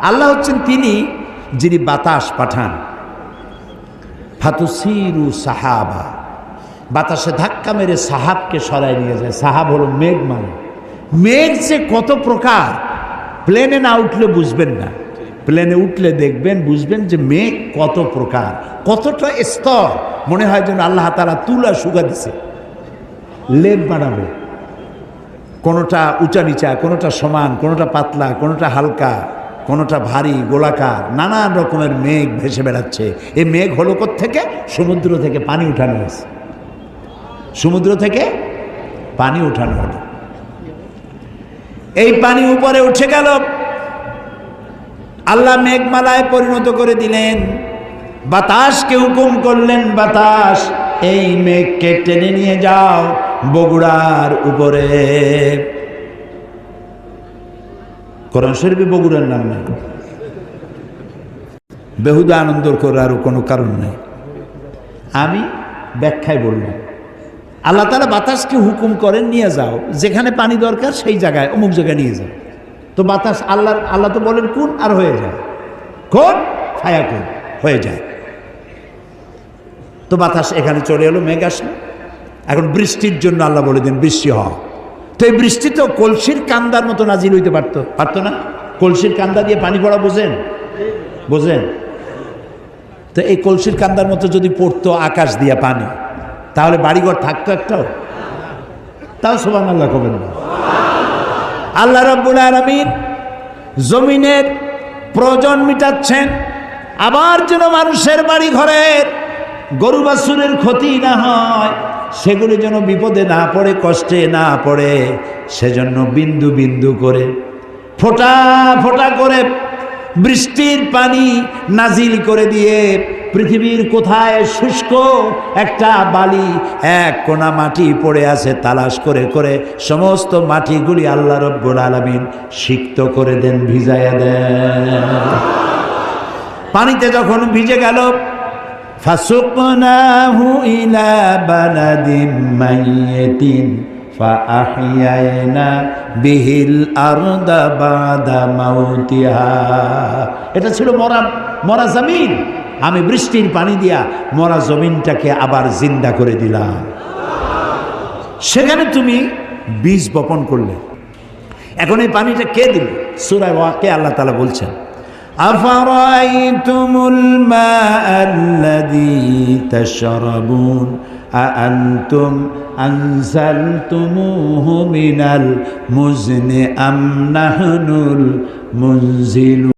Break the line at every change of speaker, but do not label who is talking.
আল্লাহ হচ্ছেন তিনি যিনি বাতাস পাঠান, ফাতুসিরু সাহাবা, বাতাসে ধাক্কা মেরে সাহাবকে সরাই নিয়ে যায়। সাহাব হলো মেঘ, মানে মেঘ যে কত প্রকার প্লেনে না উঠলে বুঝবেন না, প্লেনে উঠলে দেখবেন বুঝবেন যে মেঘ কত প্রকার, কতটা স্তর। মনে হয় যেন আল্লাহ তাআলা তুলা শুকা দিছে, লেপ বানাবে, কোনোটা উঁচা নিচা, কোনোটা সমান, কোনোটা পাতলা, কোনোটা হালকা, কোনোটা ভারী গোলাকার, নানান রকমের মেঘ ভেসে বেড়াচ্ছে। এই মেঘ হলো কোত্থেকে? সমুদ্র থেকে পানি উঠানো হয়েছে, সমুদ্র থেকে পানি উঠানো হলো। এই পানি উপরে উঠে গেল, আল্লাহ মেঘমালায় পরিণত করে দিলেন, বাতাসকে হুকুম করলেন, বাতাস এই মেঘকে টেনে নিয়ে যাও বগুড়ার উপরে। কোরআন শরীফে বগুড়ার নাম নাই, বেহুদা আনন্দ করার কোনো কারণ নেই। আমি ব্যাখ্যায় বললাম, আল্লাহ তাআলা বাতাসকে হুকুম করেন নিয়ে যাও, যেখানে পানি দরকার সেই জায়গায় অমুক জায়গায় নিয়ে যাও। তো বাতাস আল্লাহ তো বলেন কোন, আর হয়ে যায়, কোন ফায়া কোন হয়ে যায়। তো বাতাস এখানে চলে এলো, মেঘ আসলো। এখন বৃষ্টির জন্য আল্লাহ বলে দেন বৃষ্টি হ। তো এই বৃষ্টি তো কলসির কান্দার মতো নাজিল হইতে পারতো না? কলসির কান্দা দিয়ে পানি পড়া বোঝেন? তো এই কলসির কান্দার মতো যদি পড়তো আকাশ দিয়া পানি, তাহলে বাড়িঘর থাকতো একটাও? তাও সুবহানাল্লাহ কবেন না। আল্লাহ রাব্বুল আলামিন জমিনের প্রয়োজন মিটাচ্ছেন, আবার যেন মানুষের বাড়ি ঘরের গরু বাছুরের ক্ষতি না হয়, সেগুলি যেন বিপদে না পড়ে, কষ্টে না পড়ে, সেজন্য বিন্দু বিন্দু করে, ফোঁটা ফোঁটা করে বৃষ্টির পানি নাজিল করে দিয়ে পৃথিবীর কোথায় শুষ্ক একটা বালি, এক কোনা মাটি পড়ে আছে, তালাশ করে করে সমস্ত মাটিগুলি আল্লাহ রাব্বুল আলামিন সিক্ত করে দেন, ভিজাইয়া দেন। পানিতে যখন ভিজে গেল, ফাসুকনাহু ইলা বালাদিন মাইয়িতিন ফাআহইয়ানা বিহিল আরদা বাদা মাউতিহা। এটা ছিল মরা জমিন, আমি বৃষ্টির পানি দিয়া মরা জমিনটাকে আবার জিন্দা করে দিলাম। সেখানে তুমি বীজ বপন করলে। এখন এই পানিটা কে দিল? সূরা ওয়াকিয়া আল্লাহ তাআলা বলছেন, আফারাইতুমুল মাআল্লাযী তাশরাবুন আআনতুম আনজালতুমুহু মিনাল মুজনি আম নাহনুল মুনজিলুন।